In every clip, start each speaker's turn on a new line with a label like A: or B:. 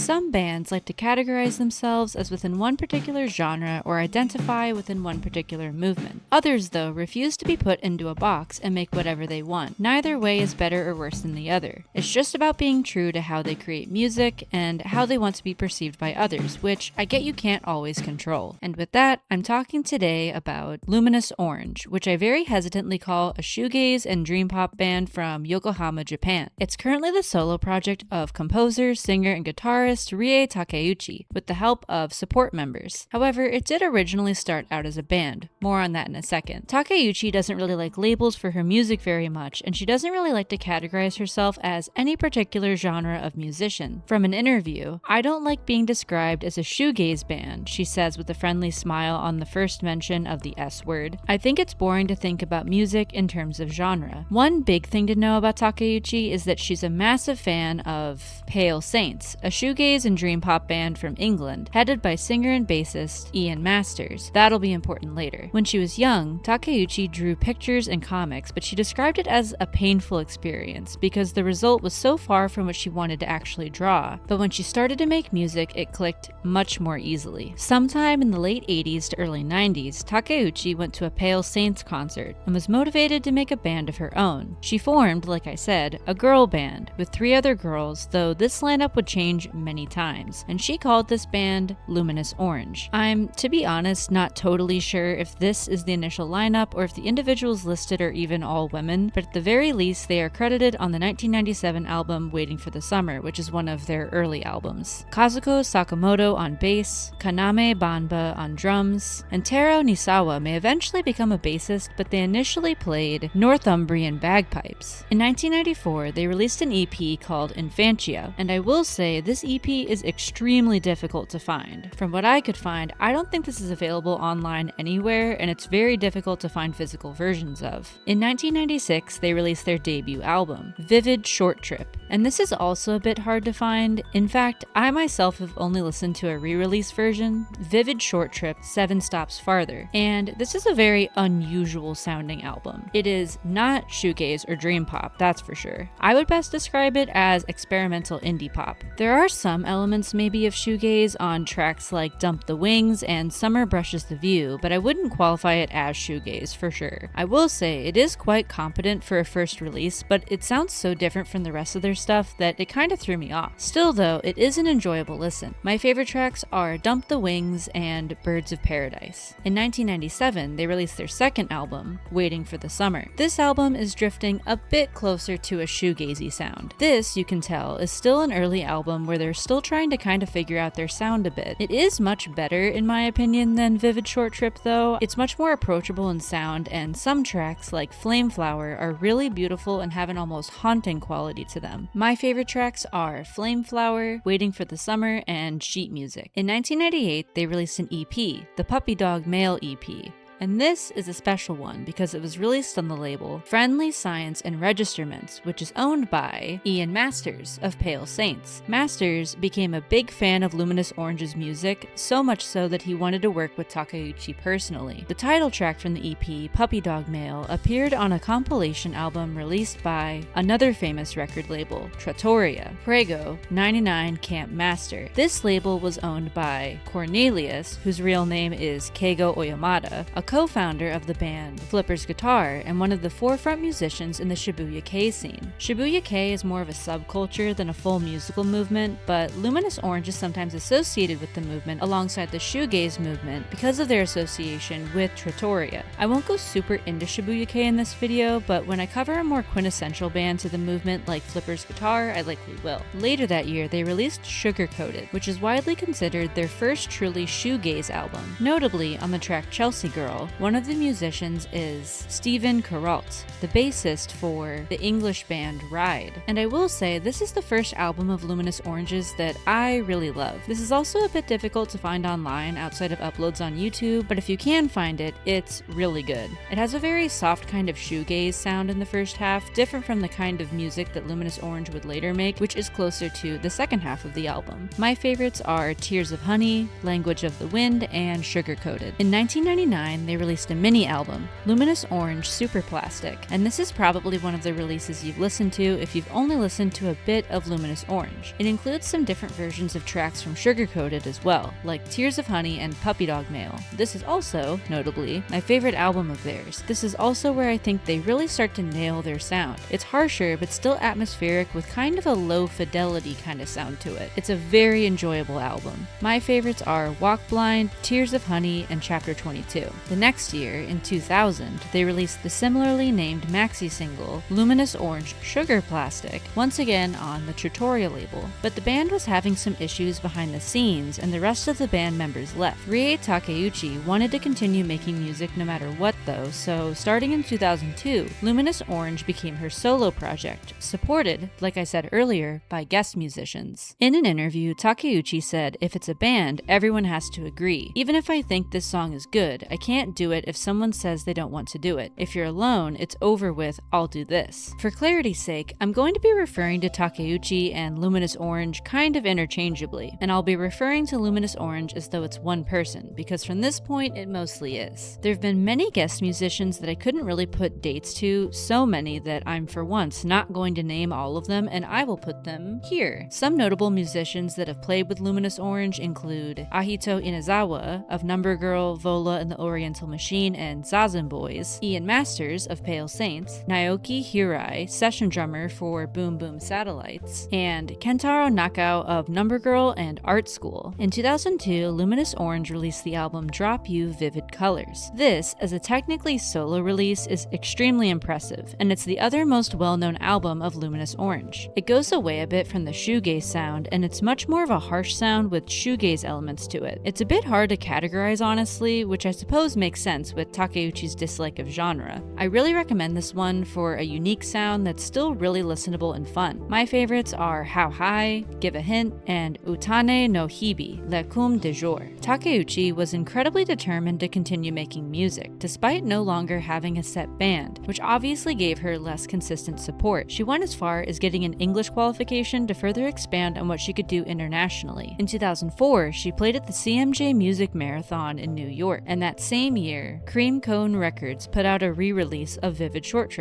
A: Some bands like to categorize themselves as within one particular genre or identify within one particular movement. Others, though, refuse to be put into a box and make whatever they want. Neither way is better or worse than the other. It's just about being true to how they create music and how they want to be perceived by others, which I get you can't always control. And with that, I'm talking today about Luminous Orange, which I very hesitantly call a shoegaze and dream pop band from Yokohama, Japan. It's currently the solo project of composer, singer, and guitarist Rie Takeuchi, with the help of support members. However, it did originally start out as a band. More on that in a second. Takeuchi doesn't really like labels for her music very much, and she doesn't really like to categorize herself as any particular genre of musician. From an interview, "I don't like being described as a shoegaze band," she says with a friendly smile on the first mention of the S word. "I think it's boring to think about music in terms of genre." One big thing to know about Takeuchi is that she's a massive fan of Pale Saints, a shoegaze and dream pop band from England, headed by singer and bassist Ian Masters. That'll be important later. When she was young, Takeuchi drew pictures and comics, but she described it as a painful experience because the result was so far from what she wanted to actually draw. But when she started to make music, it clicked much more easily. Sometime in the late 80s to early 90s, Takeuchi went to a Pale Saints concert and was motivated to make a band of her own. She formed, like I said, a girl band with 3 other girls, though this lineup would change many times, and she called this band Luminous Orange. I'm, to be honest, not totally sure if this is the initial lineup or if the individuals listed are even all women, but at the very least they are credited on the 1997 album Waiting for the Summer, which is one of their early albums. Kazuko Sakamoto on bass, Kaname Banba on drums, and Taro Nisawa may eventually become a bassist, but they initially played Northumbrian bagpipes. In 1994, they released an EP called Infantia, and I will say this EP is extremely difficult to find. From what I could find, I don't think this is available online anywhere, and it's very difficult to find physical versions of. In 1996, they released their debut album, Vivid Short Trip, and this is also a bit hard to find. In fact, I myself have only listened to a re-release version, Vivid Short Trip 7 Stops Farther, and this is a very unusual sounding album. It is not shoegaze or dream pop, that's for sure. I would best describe it as experimental indie pop. There are some elements maybe of shoegaze on tracks like Dump the Wings and Summer Brushes the View, but I wouldn't qualify it as shoegaze for sure. I will say it is quite competent for a first release, but it sounds so different from the rest of their stuff that it kind of threw me off. Still though, it is an enjoyable listen. My favorite tracks are Dump the Wings and Birds of Paradise. In 1997, they released their second album, Waiting for the Summer. This album is drifting a bit closer to a shoegazy sound. This, you can tell, is still an early album where they're still trying to kind of figure out their sound a bit. It is much better, in my opinion, than Vivid Short Trip though. It's much more approachable in sound, and some tracks, like Flame Flower, are really beautiful and have an almost haunting quality to them. My favorite tracks are Flame Flower, Waiting for the Summer, and Sheet Music. In 1998, they released an EP, the Puppy Dog Male EP. And this is a special one because it was released on the label Friendly Science and Registerments, which is owned by Ian Masters of Pale Saints. Masters became a big fan of Luminous Orange's music, so much so that he wanted to work with Takeuchi personally. The title track from the EP, Puppy Dog Male, appeared on a compilation album released by another famous record label, Trattoria, Prego 99 Camp Master. This label was owned by Cornelius, whose real name is Keigo Oyamada, a co-founder of the band Flipper's Guitar and one of the forefront musicians in the Shibuya Kei scene. Shibuya Kei is more of a subculture than a full musical movement, but Luminous Orange is sometimes associated with the movement alongside the shoegaze movement because of their association with Trattoria. I won't go super into Shibuya Kei in this video, but when I cover a more quintessential band to the movement like Flipper's Guitar, I likely will. Later that year, they released Sugar Coated, which is widely considered their first truly shoegaze album. Notably, on the track Chelsea Girl, one of the musicians is Stephen Carrault, the bassist for the English band Ride. And I will say, this is the first album of Luminous Orange's that I really love. This is also a bit difficult to find online outside of uploads on YouTube, but if you can find it, it's really good. It has a very soft kind of shoegaze sound in the first half, different from the kind of music that Luminous Orange would later make, which is closer to the second half of the album. My favorites are Tears of Honey, Language of the Wind, and Sugar Coated. In 1999, they released a mini album, Luminous Orange Super Plastic, and this is probably one of the releases you've listened to if you've only listened to a bit of Luminous Orange. It includes some different versions of tracks from Sugar Coated as well, like Tears of Honey and Puppy Dog Mail. This is also, notably, my favorite album of theirs. This is also where I think they really start to nail their sound. It's harsher, but still atmospheric with kind of a low fidelity kind of sound to it. It's a very enjoyable album. My favorites are Walk Blind, Tears of Honey, and Chapter 22. The next year, in 2000, they released the similarly named maxi single, Luminous Orange Sugar Plastic, once again on the Tutorial label. But the band was having some issues behind the scenes, and the rest of the band members left. Rie Takeuchi wanted to continue making music no matter what though, so starting in 2002, Luminous Orange became her solo project, supported, like I said earlier, by guest musicians. In an interview, Takeuchi said, "If it's a band, everyone has to agree. Even if I think this song is good, I can't do it if someone says they don't want to do it. If you're alone, it's over with, I'll do this." For clarity's sake, I'm going to be referring to Takeuchi and Luminous Orange kind of interchangeably, and I'll be referring to Luminous Orange as though it's one person, because from this point, it mostly is. There have been many guest musicians that I couldn't really put dates to, so many that I'm for once not going to name all of them, and I will put them here. Some notable musicians that have played with Luminous Orange include Ahito Inazawa of Number Girl, Vola and the Oriental Machine and Zazen Boys, Ian Masters of Pale Saints, Naoki Hirai, session drummer for Boom Boom Satellites, and Kentaro Nakao of Number Girl and Art School. In 2002, Luminous Orange released the album Drop You Vivid Colors. This, as a technically solo release, is extremely impressive, and it's the other most well-known album of Luminous Orange. It goes away a bit from the shoegaze sound, and it's much more of a harsh sound with shoegaze elements to it. It's a bit hard to categorize honestly, which I suppose makes sense with Takeuchi's dislike of genre. I really recommend this one for a unique sound that's still really listenable and fun. My favorites are How High, Give a Hint, and Utane no Hibi, Le Cum de Jour. Takeuchi was incredibly determined to continue making music, despite no longer having a set band, which obviously gave her less consistent support. She went as far as getting an English qualification to further expand on what she could do internationally. In 2004, she played at the CMJ Music Marathon in New York, and that same year, Cream Cone Records put out a re-release of Vivid Short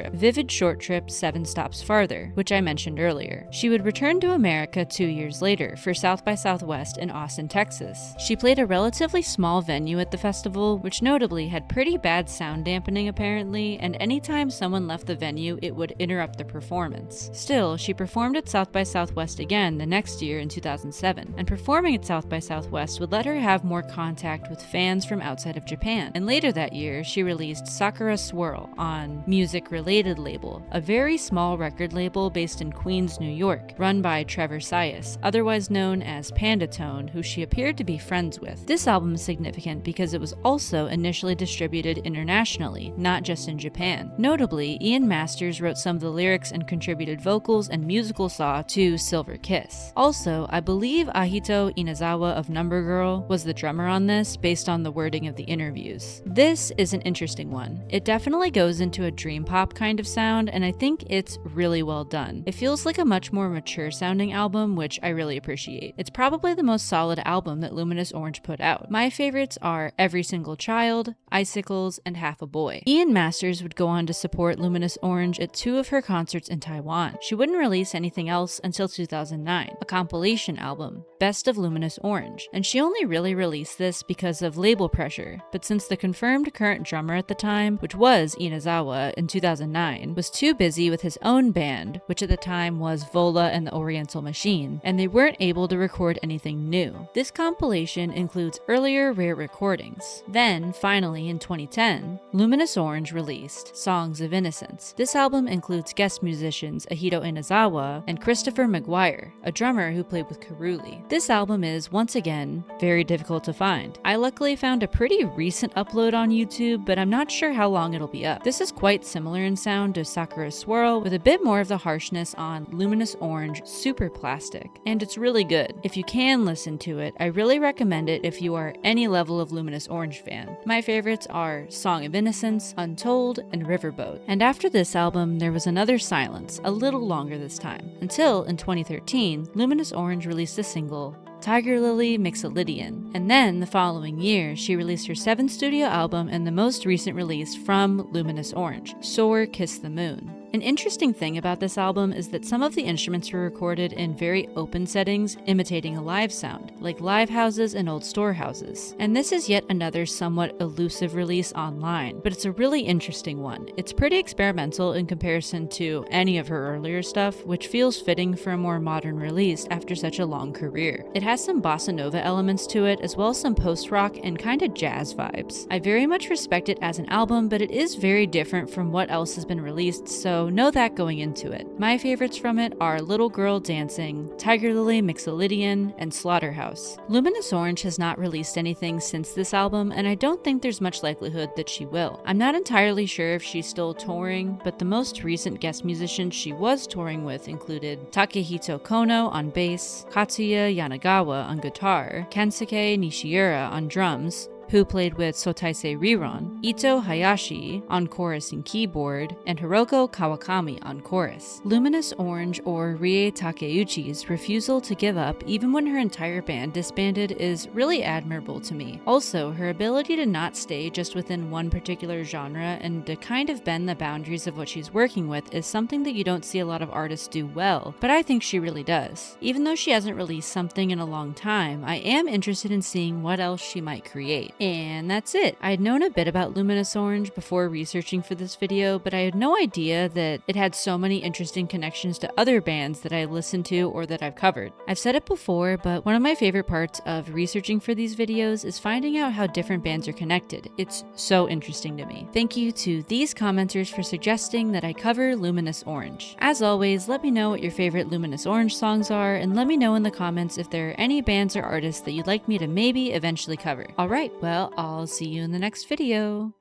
A: Trip 7 Stops Farther, which I mentioned earlier. She would return to America 2 years later for South by Southwest in Austin, Texas. She played a relatively small venue at the festival, which notably had pretty bad sound dampening apparently, and anytime someone left the venue, it would interrupt the performance. Still, she performed at South by Southwest again the next year in 2007, and performing at South by Southwest would let her have more contact with fans from outside of Japan. And later that year, she released Sakura Swirl on Music Related label, a very small record label based in Queens, New York, run by Trevor Sias, otherwise known as Pandatone, who she appeared to be friends with. This album is significant because it was also initially distributed internationally, not just in Japan. Notably, Ian Masters wrote some of the lyrics and contributed vocals and musical saw to Silver Kiss. Also, I believe Ahito Inazawa of Number Girl was the drummer on this based on the wording of the interviews. This is an interesting one. It definitely goes into a dream pop kind of sound, and I think it's really well done. It feels like a much more mature sounding album, which I really appreciate. It's probably the most solid album that Luminous Orange put out. My favorites are Every Single Child, Icicles, and Half a Boy. Ian Masters would go on to support Luminous Orange at 2 of her concerts in Taiwan. She wouldn't release anything else until 2009, a compilation album, Best of Luminous Orange, and she only really released this because of label pressure, but since the confirmed current drummer at the time, which was Inazawa in 2009, was too busy with his own band, which at the time was Vola and the Oriental Machine, and they weren't able to record anything new. This compilation includes earlier rare recordings. Then, finally in 2010, Luminous Orange released Songs of Innocence. This album includes guest musicians Ahito Inazawa and Christopher Maguire, a drummer who played with Karuli. This album is, once again, very difficult to find. I luckily found a pretty recent upload on YouTube, but I'm not sure how long it'll be up. This is quite similar in sound to Sakura Swirl, with a bit more of the harshness on Luminous Orange Super Plastic, and it's really good. If you can listen to it, I really recommend it if you are any level of Luminous Orange fan. My favorites are Song of Innocence, Untold, and Riverboat. And after this album, there was another silence, a little longer this time, until in 2013, Luminous Orange released a single Tiger Lily Mixolydian, and then the following year she released her 7th studio album and the most recent release from Luminous Orange, Soar Kiss the Moon. An interesting thing about this album is that some of the instruments were recorded in very open settings, imitating a live sound, like live houses and old storehouses. And this is yet another somewhat elusive release online, but it's a really interesting one. It's pretty experimental in comparison to any of her earlier stuff, which feels fitting for a more modern release after such a long career. It has some bossa nova elements to it, as well as some post-rock and kinda jazz vibes. I very much respect it as an album, but it is very different from what else has been released, so know that going into it. My favorites from it are Little Girl Dancing, Tiger Lily Mixolydian, and Slaughterhouse. Luminous Orange has not released anything since this album, and I don't think there's much likelihood that she will. I'm not entirely sure if she's still touring, but the most recent guest musicians she was touring with included Takehito Kono on bass, Katsuya Yanagawa on guitar, Kensuke Nishiura on drums, who played with Sotaisei Riron, Ito Hayashi on chorus and keyboard, and Hiroko Kawakami on chorus. Luminous Orange, or Rie Takeuchi's refusal to give up even when her entire band disbanded is really admirable to me. Also, her ability to not stay just within one particular genre and to kind of bend the boundaries of what she's working with is something that you don't see a lot of artists do well, but I think she really does. Even though she hasn't released something in a long time, I am interested in seeing what else she might create. And that's it. I had known a bit about Luminous Orange before researching for this video, but I had no idea that it had so many interesting connections to other bands that I listened to or that I've covered. I've said it before, but one of my favorite parts of researching for these videos is finding out how different bands are connected. It's so interesting to me. Thank you to these commenters for suggesting that I cover Luminous Orange. As always, let me know what your favorite Luminous Orange songs are, and let me know in the comments if there are any bands or artists that you'd like me to maybe eventually cover. Alright, well, I'll see you in the next video.